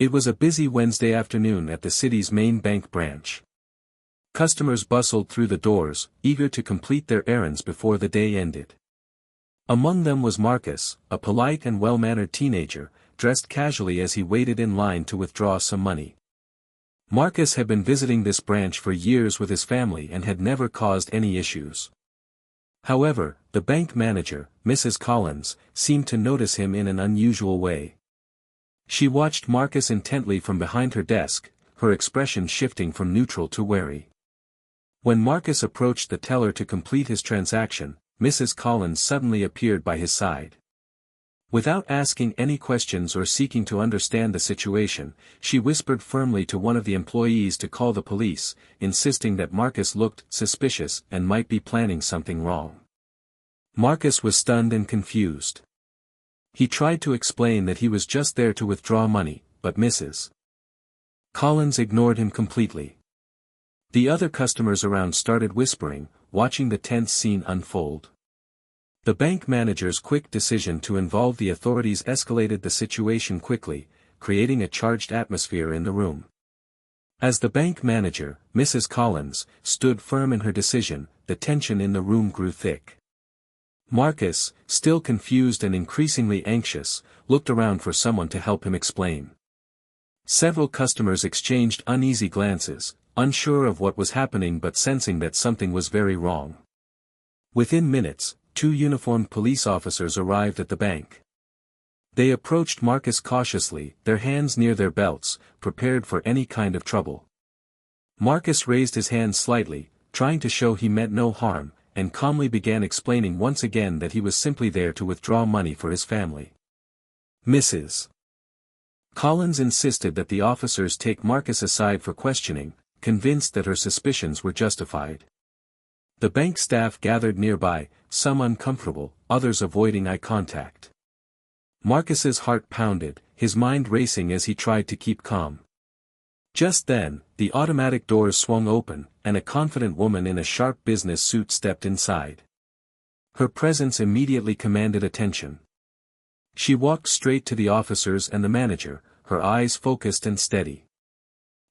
It was a busy Wednesday afternoon at the city's main bank branch. Customers bustled through the doors, eager to complete their errands before the day ended. Among them was Marcus, a polite and well-mannered teenager, dressed casually as he waited in line to withdraw some money. Marcus had been visiting this branch for years with his family and had never caused any issues. However, the bank manager, Mrs. Collins, seemed to notice him in an unusual way. She watched Marcus intently from behind her desk, her expression shifting from neutral to wary. When Marcus approached the teller to complete his transaction, Mrs. Collins suddenly appeared by his side. Without asking any questions or seeking to understand the situation, she whispered firmly to one of the employees to call the police, insisting that Marcus looked suspicious and might be planning something wrong. Marcus was stunned and confused. He tried to explain that he was just there to withdraw money, but Mrs. Collins ignored him completely. The other customers around started whispering, watching the tense scene unfold. The bank manager's quick decision to involve the authorities escalated the situation quickly, creating a charged atmosphere in the room. As the bank manager, Mrs. Collins, stood firm in her decision, the tension in the room grew thick. Marcus, still confused and increasingly anxious, looked around for someone to help him explain. Several customers exchanged uneasy glances, unsure of what was happening but sensing that something was very wrong. Within minutes, 2 uniformed police officers arrived at the bank. They approached Marcus cautiously, their hands near their belts, prepared for any kind of trouble. Marcus raised his hand slightly, trying to show he meant no harm, and calmly began explaining once again that he was simply there to withdraw money for his family. Mrs. Collins insisted that the officers take Marcus aside for questioning, convinced that her suspicions were justified. The bank staff gathered nearby, some uncomfortable, others avoiding eye contact. Marcus's heart pounded, his mind racing as he tried to keep calm. Just then, the automatic doors swung open, and a confident woman in a sharp business suit stepped inside. Her presence immediately commanded attention. She walked straight to the officers and the manager, her eyes focused and steady.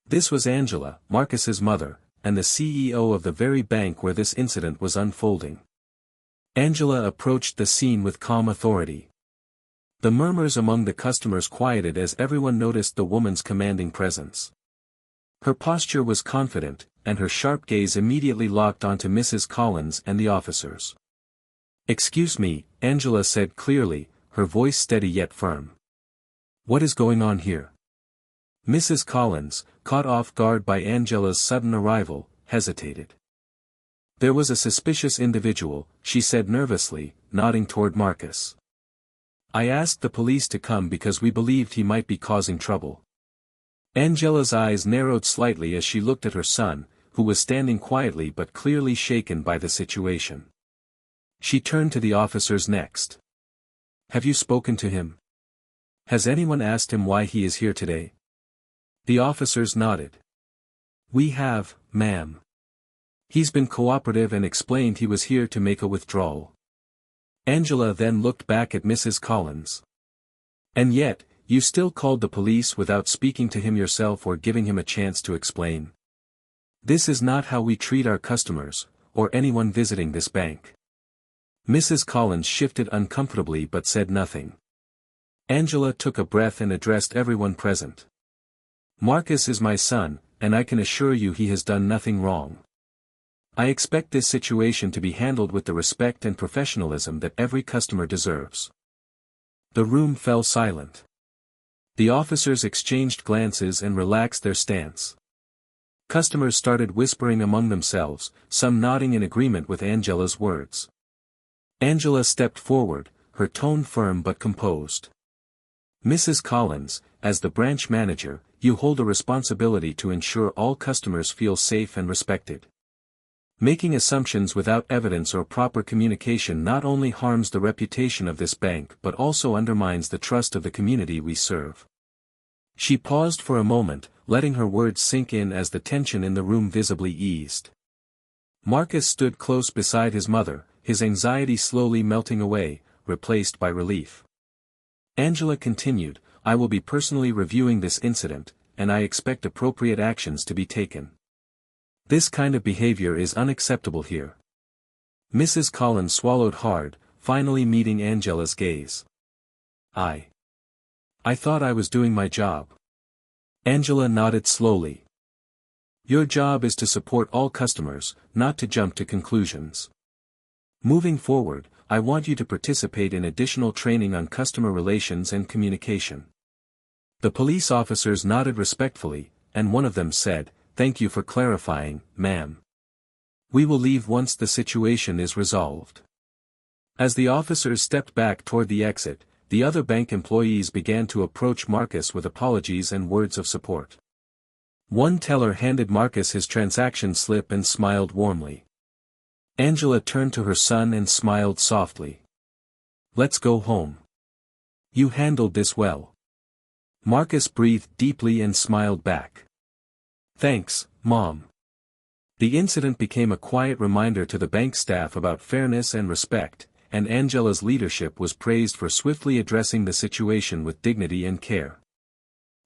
This was Angela, Marcus's mother, and the CEO of the very bank where this incident was unfolding. Angela approached the scene with calm authority. The murmurs among the customers quieted as everyone noticed the woman's commanding presence. Her posture was confident, and her sharp gaze immediately locked onto Mrs. Collins and the officers. "Excuse me," Angela said clearly, her voice steady yet firm. "What is going on here?" Mrs. Collins, caught off guard by Angela's sudden arrival, hesitated. "There was a suspicious individual," she said nervously, nodding toward Marcus. "I asked the police to come because we believed he might be causing trouble." Angela's eyes narrowed slightly as she looked at her son, who was standing quietly but clearly shaken by the situation. She turned to the officers next. "Have you spoken to him? Has anyone asked him why he is here today?" The officers nodded. "We have, ma'am. He's been cooperative and explained he was here to make a withdrawal." Angela then looked back at Mrs. Collins. "And yet, you still called the police without speaking to him yourself or giving him a chance to explain. This is not how we treat our customers, or anyone visiting this bank." Mrs. Collins shifted uncomfortably but said nothing. Angela took a breath and addressed everyone present. "Marcus is my son, and I can assure you he has done nothing wrong. I expect this situation to be handled with the respect and professionalism that every customer deserves." The room fell silent. The officers exchanged glances and relaxed their stance. Customers started whispering among themselves, some nodding in agreement with Angela's words. Angela stepped forward, her tone firm but composed. "Mrs. Collins, as the branch manager, you hold a responsibility to ensure all customers feel safe and respected. Making assumptions without evidence or proper communication not only harms the reputation of this bank but also undermines the trust of the community we serve." She paused for a moment, letting her words sink in as the tension in the room visibly eased. Marcus stood close beside his mother, his anxiety slowly melting away, replaced by relief. Angela continued, I will be personally reviewing this incident, and I expect appropriate actions to be taken. This kind of behavior is unacceptable here." Mrs. Collins swallowed hard, finally meeting Angela's gaze. I thought I was doing my job." Angela nodded slowly. "Your job is to support all customers, not to jump to conclusions. Moving forward, I want you to participate in additional training on customer relations and communication." The police officers nodded respectfully, and one of them said, "Thank you for clarifying, ma'am. We will leave once the situation is resolved." As the officers stepped back toward the exit, the other bank employees began to approach Marcus with apologies and words of support. One teller handed Marcus his transaction slip and smiled warmly. Angela turned to her son and smiled softly. "Let's go home. You handled this well." Marcus breathed deeply and smiled back. "Thanks, Mom." The incident became a quiet reminder to the bank staff about fairness and respect, and Angela's leadership was praised for swiftly addressing the situation with dignity and care.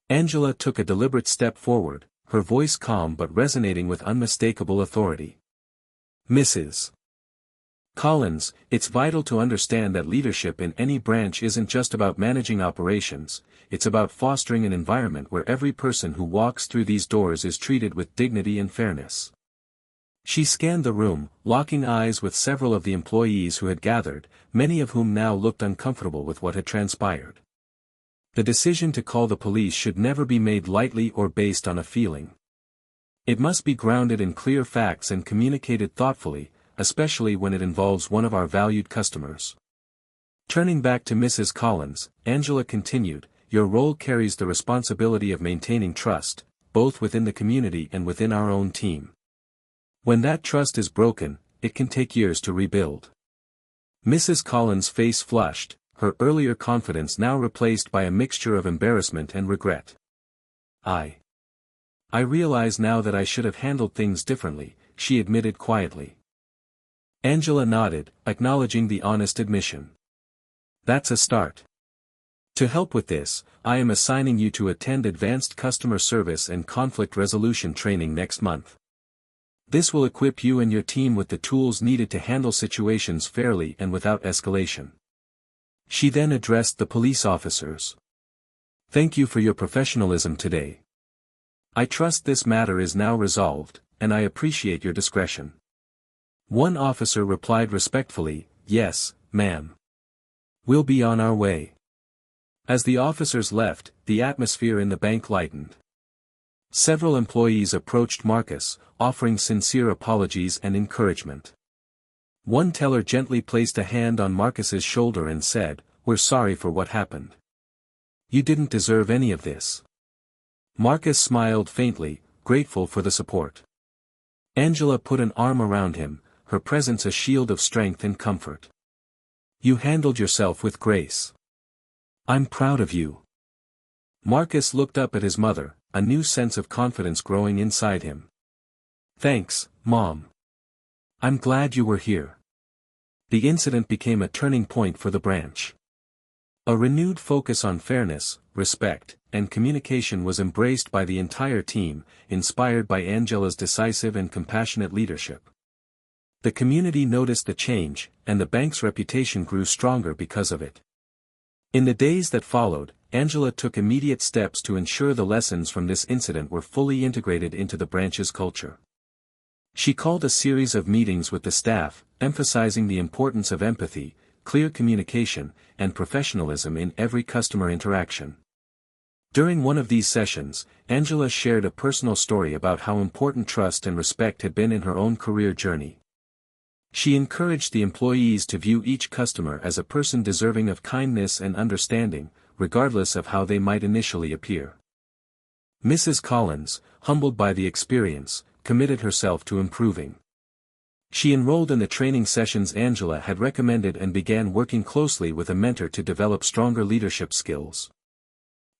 Angela took a deliberate step forward, her voice calm but resonating with unmistakable authority. "Mrs. Collins, it's vital to understand that leadership in any branch isn't just about managing operations, it's about fostering an environment where every person who walks through these doors is treated with dignity and fairness." She scanned the room, locking eyes with several of the employees who had gathered, many of whom now looked uncomfortable with what had transpired. The decision to call the police should never be made lightly or based on a feeling. It must be grounded in clear facts and communicated thoughtfully, especially when it involves one of our valued customers. Turning back to Mrs. Collins, Angela continued, "Your role carries the responsibility of maintaining trust, both within the community and within our own team. When that trust is broken, it can take years to rebuild." Mrs. Collins' face flushed, her earlier confidence now replaced by a mixture of embarrassment and regret. I realize now that I should have handled things differently," she admitted quietly. Angela nodded, acknowledging the honest admission. "That's a start. To help with this, I am assigning you to attend advanced customer service and conflict resolution training next month. This will equip you and your team with the tools needed to handle situations fairly and without escalation." She then addressed the police officers. "Thank you for your professionalism today. I trust this matter is now resolved, and I appreciate your discretion." One officer replied respectfully, "Yes, ma'am. We'll be on our way." As the officers left, the atmosphere in the bank lightened. Several employees approached Marcus, offering sincere apologies and encouragement. One teller gently placed a hand on Marcus's shoulder and said, "We're sorry for what happened. You didn't deserve any of this." Marcus smiled faintly, grateful for the support. Angela put an arm around him, her presence a shield of strength and comfort. "You handled yourself with grace. I'm proud of you." Marcus looked up at his mother, a new sense of confidence growing inside him. "Thanks, Mom. I'm glad you were here." The incident became a turning point for the branch. A renewed focus on fairness, respect, and communication was embraced by the entire team, inspired by Angela's decisive and compassionate leadership. The community noticed the change, and the bank's reputation grew stronger because of it. In the days that followed, Angela took immediate steps to ensure the lessons from this incident were fully integrated into the branch's culture. She called a series of meetings with the staff, emphasizing the importance of empathy, clear communication, and professionalism in every customer interaction. During one of these sessions, Angela shared a personal story about how important trust and respect had been in her own career journey. She encouraged the employees to view each customer as a person deserving of kindness and understanding, regardless of how they might initially appear. Mrs. Collins, humbled by the experience, committed herself to improving. She enrolled in the training sessions Angela had recommended and began working closely with a mentor to develop stronger leadership skills.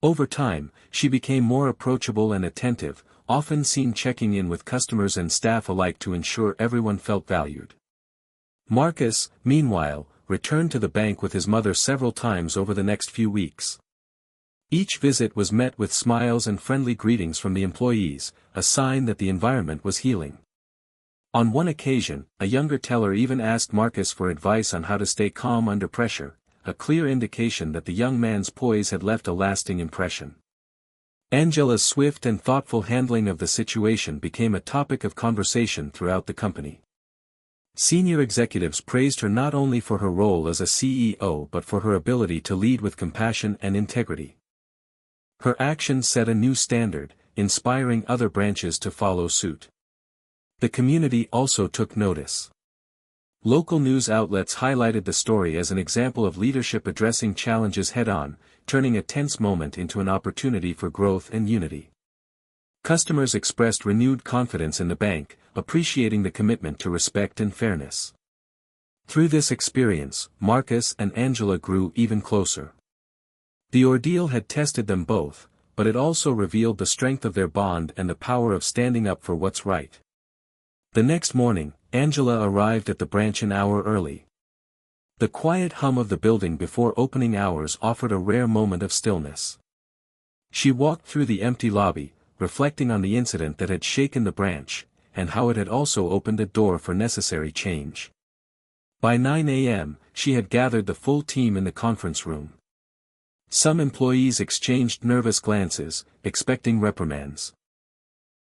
Over time, she became more approachable and attentive, often seen checking in with customers and staff alike to ensure everyone felt valued. Marcus, meanwhile, returned to the bank with his mother several times over the next few weeks. Each visit was met with smiles and friendly greetings from the employees, a sign that the environment was healing. On one occasion, a younger teller even asked Marcus for advice on how to stay calm under pressure, a clear indication that the young man's poise had left a lasting impression. Angela's swift and thoughtful handling of the situation became a topic of conversation throughout the company. Senior executives praised her not only for her role as a CEO but for her ability to lead with compassion and integrity. Her actions set a new standard, inspiring other branches to follow suit. The community also took notice. Local news outlets highlighted the story as an example of leadership addressing challenges head-on, turning a tense moment into an opportunity for growth and unity. Customers expressed renewed confidence in the bank, appreciating the commitment to respect and fairness. Through this experience, Marcus and Angela grew even closer. The ordeal had tested them both, but it also revealed the strength of their bond and the power of standing up for what's right. The next morning, Angela arrived at the branch an hour early. The quiet hum of the building before opening hours offered a rare moment of stillness. She walked through the empty lobby, reflecting on the incident that had shaken the branch, and how it had also opened a door for necessary change. By 9 a.m., she had gathered the full team in the conference room. Some employees exchanged nervous glances, expecting reprimands.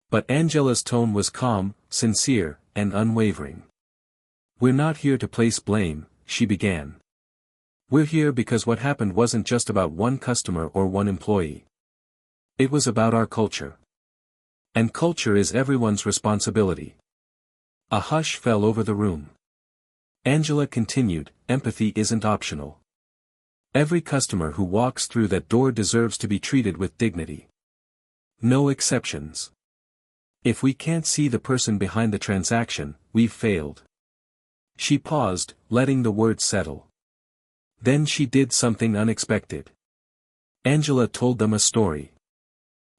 But Angela's tone was calm, sincere, and unwavering. "We're not here to place blame," she began. "We're here because what happened wasn't just about one customer or one employee. It was about our culture. And culture is everyone's responsibility." A hush fell over the room. Angela continued, "Empathy isn't optional. Every customer who walks through that door deserves to be treated with dignity. No exceptions. If we can't see the person behind the transaction, we've failed." She paused, letting the words settle. Then she did something unexpected. Angela told them a story.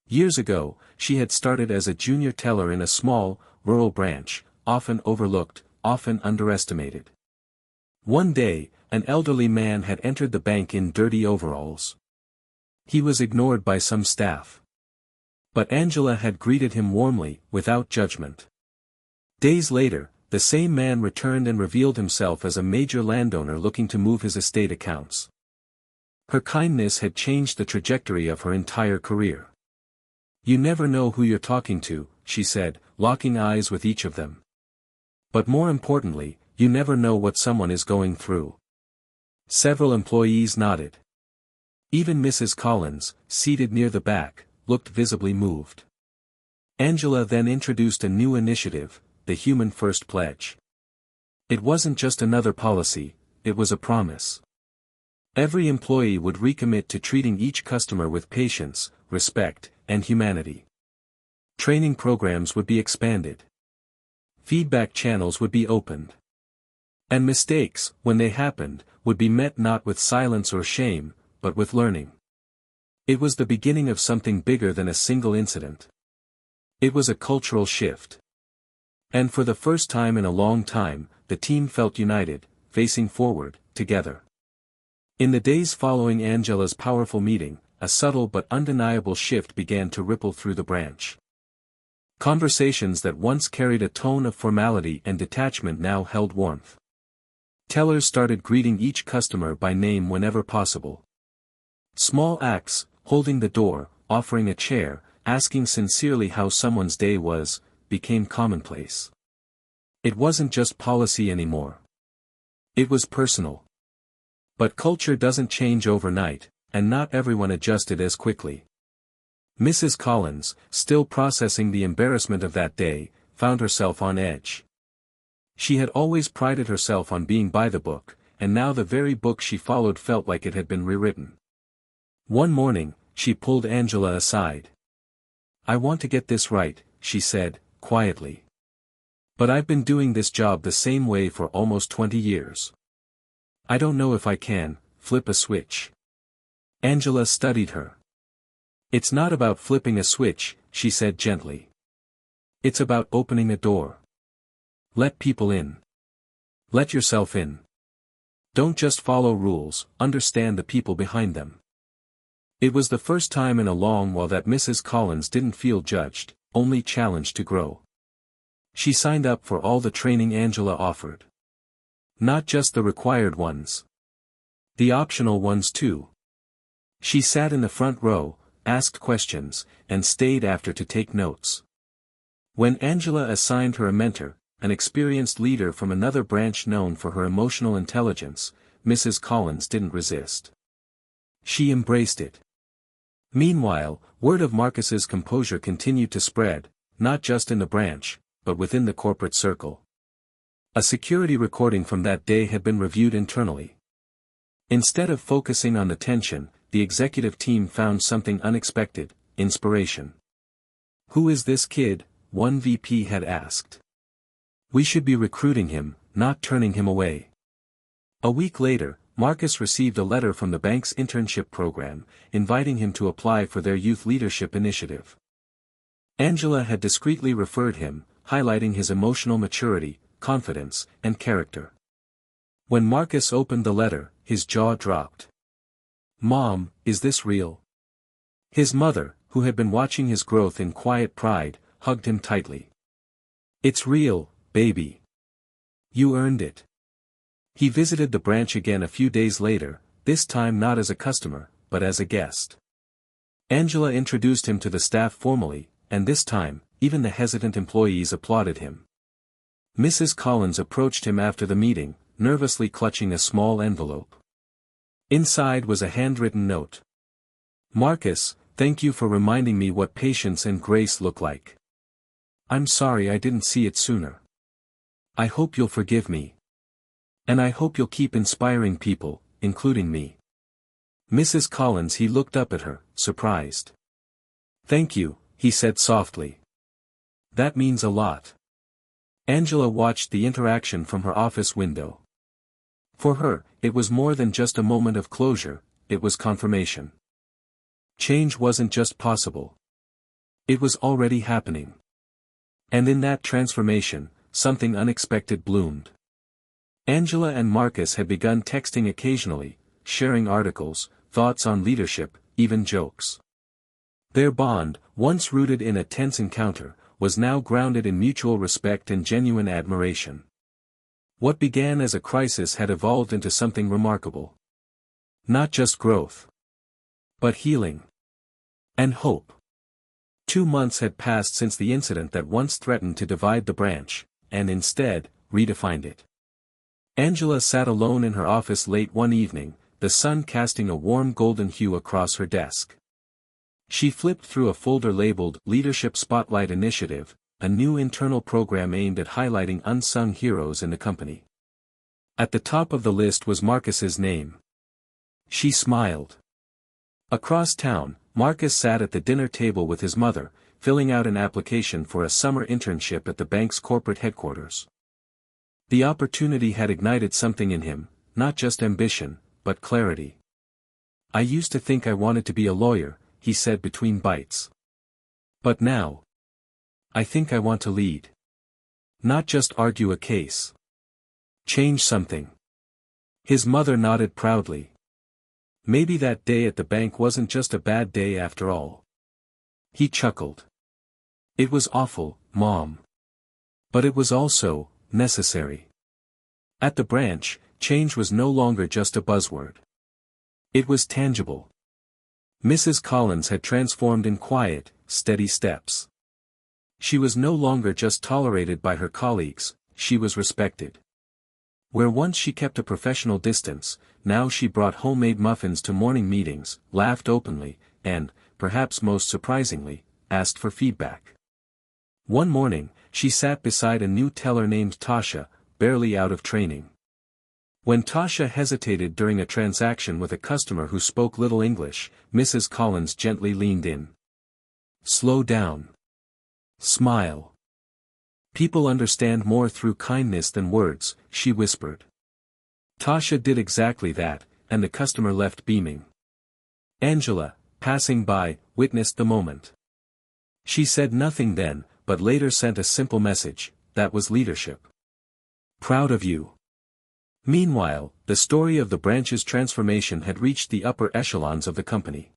Years ago, she had started as a junior teller in a small, rural branch, often overlooked, often underestimated. One day, an elderly man had entered the bank in dirty overalls. He was ignored by some staff. But Angela had greeted him warmly, without judgment. Days later, the same man returned and revealed himself as a major landowner looking to move his estate accounts. Her kindness had changed the trajectory of her entire career. "You never know who you're talking to," she said, locking eyes with each of them. "But more importantly, you never know what someone is going through." Several employees nodded. Even Mrs. Collins, seated near the back, looked visibly moved. Angela then introduced a new initiative, the Human First Pledge. It wasn't just another policy, it was a promise. Every employee would recommit to treating each customer with patience, respect, and humanity. Training programs would be expanded. Feedback channels would be opened. And mistakes, when they happened, would be met not with silence or shame, but with learning. It was the beginning of something bigger than a single incident. It was a cultural shift. And for the first time in a long time, the team felt united, facing forward, together. In the days following Angela's powerful meeting, a subtle but undeniable shift began to ripple through the branch. Conversations that once carried a tone of formality and detachment now held warmth. Tellers started greeting each customer by name whenever possible. Small acts, holding the door, offering a chair, asking sincerely how someone's day was, became commonplace. It wasn't just policy anymore. It was personal. But culture doesn't change overnight, and not everyone adjusted as quickly. Mrs. Collins, still processing the embarrassment of that day, found herself on edge. She had always prided herself on being by the book, and now the very book she followed felt like it had been rewritten. One morning, she pulled Angela aside. "I want to get this right," she said, quietly. "But I've been doing this job the same way for almost 20 years. I don't know if I can flip a switch." Angela studied her. "It's not about flipping a switch," she said gently. "It's about opening a door. Let people in. Let yourself in. Don't just follow rules, understand the people behind them." It was the first time in a long while that Mrs. Collins didn't feel judged, only challenged to grow. She signed up for all the training Angela offered. Not just the required ones. The optional ones too. She sat in the front row, asked questions, and stayed after to take notes. When Angela assigned her a mentor, an experienced leader from another branch known for her emotional intelligence, Mrs. Collins didn't resist. She embraced it. Meanwhile, word of Marcus's composure continued to spread, not just in the branch, but within the corporate circle. A security recording from that day had been reviewed internally. Instead of focusing on the tension, the executive team found something unexpected: inspiration. "Who is this kid?" one VP had asked. "We should be recruiting him, not turning him away." A week later, Marcus received a letter from the bank's internship program, inviting him to apply for their youth leadership initiative. Angela had discreetly referred him, highlighting his emotional maturity, confidence, and character. When Marcus opened the letter, his jaw dropped. "Mom, is this real?" His mother, who had been watching his growth in quiet pride, hugged him tightly. "It's real, baby. You earned it." He visited the branch again a few days later, this time not as a customer, but as a guest. Angela introduced him to the staff formally, and this time, even the hesitant employees applauded him. Mrs. Collins approached him after the meeting, nervously clutching a small envelope. Inside was a handwritten note. "Marcus, thank you for reminding me what patience and grace look like. I'm sorry I didn't see it sooner. I hope you'll forgive me. And I hope you'll keep inspiring people, including me." Mrs. Collins. He looked up at her, surprised. "Thank you," he said softly. "That means a lot." Angela watched the interaction from her office window. For her, it was more than just a moment of closure, it was confirmation. Change wasn't just possible. It was already happening. And in that transformation, something unexpected bloomed. Angela and Marcus had begun texting occasionally, sharing articles, thoughts on leadership, even jokes. Their bond, once rooted in a tense encounter, was now grounded in mutual respect and genuine admiration. What began as a crisis had evolved into something remarkable. Not just growth, but healing. And hope. 2 months had passed since the incident that once threatened to divide the branch, and instead, redefined it. Angela sat alone in her office late one evening, the sun casting a warm golden hue across her desk. She flipped through a folder labeled Leadership Spotlight Initiative, a new internal program aimed at highlighting unsung heroes in the company. At the top of the list was Marcus's name. She smiled. Across town, Marcus sat at the dinner table with his mother, filling out an application for a summer internship at the bank's corporate headquarters. The opportunity had ignited something in him, not just ambition, but clarity. "I used to think I wanted to be a lawyer," he said between bites. "But now, I think I want to lead. Not just argue a case. Change something." His mother nodded proudly. Maybe that day at the bank wasn't just a bad day after all. He chuckled. "It was awful, Mom. But it was also necessary." At the branch, change was no longer just a buzzword. It was tangible. Mrs. Collins had transformed in quiet, steady steps. She was no longer just tolerated by her colleagues, she was respected. Where once she kept a professional distance, now she brought homemade muffins to morning meetings, laughed openly, and, perhaps most surprisingly, asked for feedback. One morning, she sat beside a new teller named Tasha, barely out of training. When Tasha hesitated during a transaction with a customer who spoke little English, Mrs. Collins gently leaned in. "Slow down. Smile. People understand more through kindness than words," she whispered. Tasha did exactly that, and the customer left beaming. Angela, passing by, witnessed the moment. She said nothing then, but later sent a simple message: "That was leadership. Proud of you." Meanwhile, the story of the branch's transformation had reached the upper echelons of the company.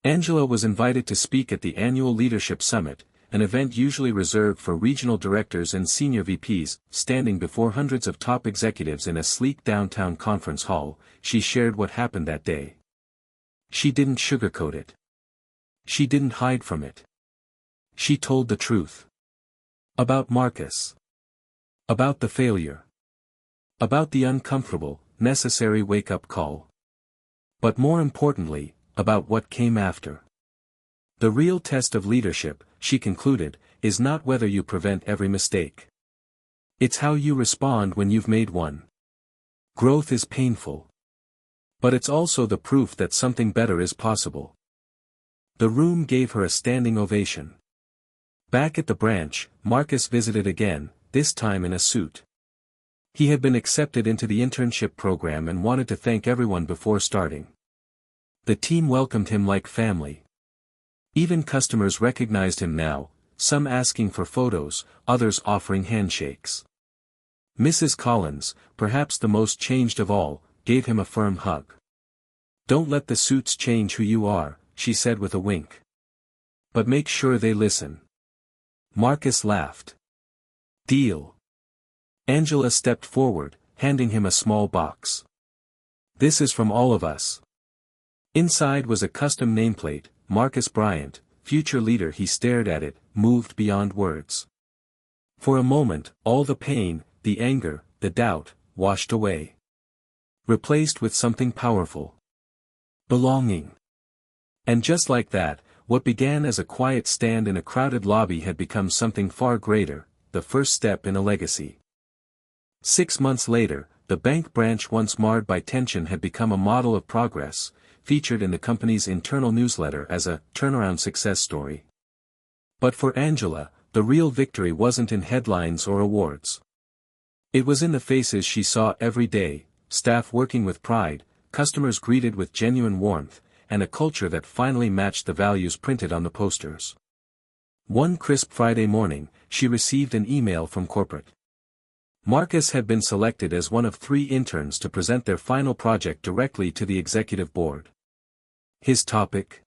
Angela was invited to speak at the annual Leadership Summit, an event usually reserved for regional directors and senior VPs. Standing before hundreds of top executives in a sleek downtown conference hall, she shared what happened that day. She didn't sugarcoat it. She didn't hide from it. She told the truth. About Marcus. About the failure. About the uncomfortable, necessary wake-up call. But more importantly, about what came after. The real test of leadership, she concluded, is not whether you prevent every mistake. It's how you respond when you've made one. Growth is painful. But it's also the proof that something better is possible. The room gave her a standing ovation. Back at the branch, Marcus visited again, this time in a suit. He had been accepted into the internship program and wanted to thank everyone before starting. The team welcomed him like family. Even customers recognized him now, some asking for photos, others offering handshakes. Mrs. Collins, perhaps the most changed of all, gave him a firm hug. "Don't let the suits change who you are," she said with a wink. "But make sure they listen." Marcus laughed. "Deal." Angela stepped forward, handing him a small box. "This is from all of us." Inside was a custom nameplate, Marcus Bryant, future leader. He stared at it, moved beyond words. For a moment, all the pain, the anger, the doubt, washed away. Replaced with something powerful. Belonging. And just like that, what began as a quiet stand in a crowded lobby had become something far greater, the first step in a legacy. 6 months later, the bank branch once marred by tension had become a model of progress, featured in the company's internal newsletter as a turnaround success story. But for Angela, the real victory wasn't in headlines or awards. It was in the faces she saw every day, staff working with pride, customers greeted with genuine warmth, and a culture that finally matched the values printed on the posters. One crisp Friday morning, she received an email from corporate. Marcus had been selected as one of 3 interns to present their final project directly to the executive board. His topic?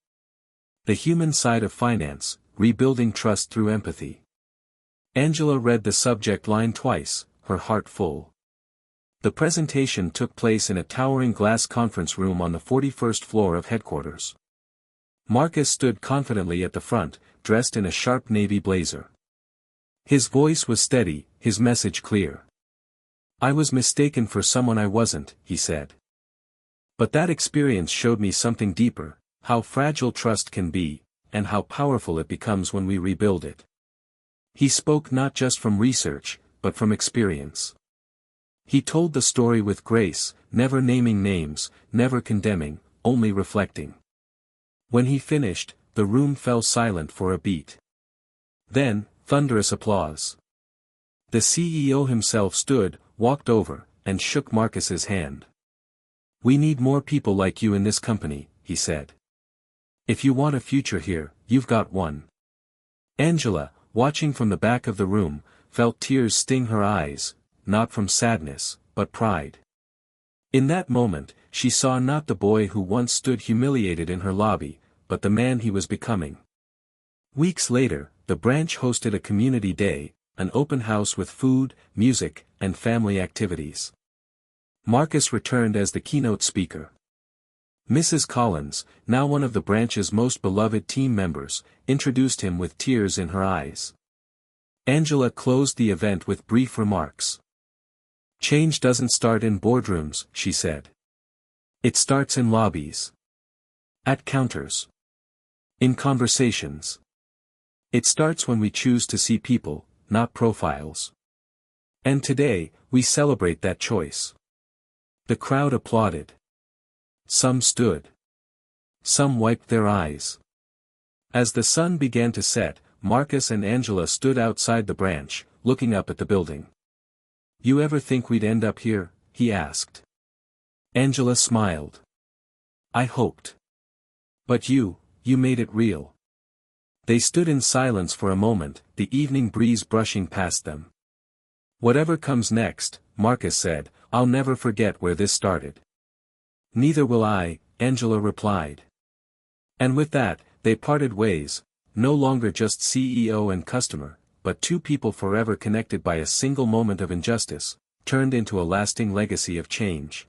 The human side of finance, rebuilding trust through empathy. Angela read the subject line twice, her heart full. The presentation took place in a towering glass conference room on the 41st floor of headquarters. Marcus stood confidently at the front, dressed in a sharp navy blazer. His voice was steady, his message clear. "I was mistaken for someone I wasn't," he said. "But that experience showed me something deeper, how fragile trust can be, and how powerful it becomes when we rebuild it." He spoke not just from research, but from experience. He told the story with grace, never naming names, never condemning, only reflecting. When he finished, the room fell silent for a beat. Then, thunderous applause. The CEO himself stood, walked over, and shook Marcus's hand. "We need more people like you in this company," he said. "If you want a future here, you've got one." Angela, watching from the back of the room, felt tears sting her eyes, not from sadness, but pride. In that moment, she saw not the boy who once stood humiliated in her lobby, but the man he was becoming. Weeks later, the branch hosted a community day, an open house with food, music, and family activities. Marcus returned as the keynote speaker. Mrs. Collins, now one of the branch's most beloved team members, introduced him with tears in her eyes. Angela closed the event with brief remarks. "Change doesn't start in boardrooms," she said. "It starts in lobbies. At counters. In conversations. It starts when we choose to see people, not profiles." And today, we celebrate that choice. The crowd applauded. Some stood. Some wiped their eyes. As the sun began to set, Marcus and Angela stood outside the branch, looking up at the building. "You ever think we'd end up here?" he asked. Angela smiled. "I hoped. But you made it real." They stood in silence for a moment, the evening breeze brushing past them. "Whatever comes next," Marcus said, "I'll never forget where this started." "Neither will I," Angela replied. And with that, they parted ways, no longer just CEO and customer, but two people forever connected by a single moment of injustice, turned into a lasting legacy of change.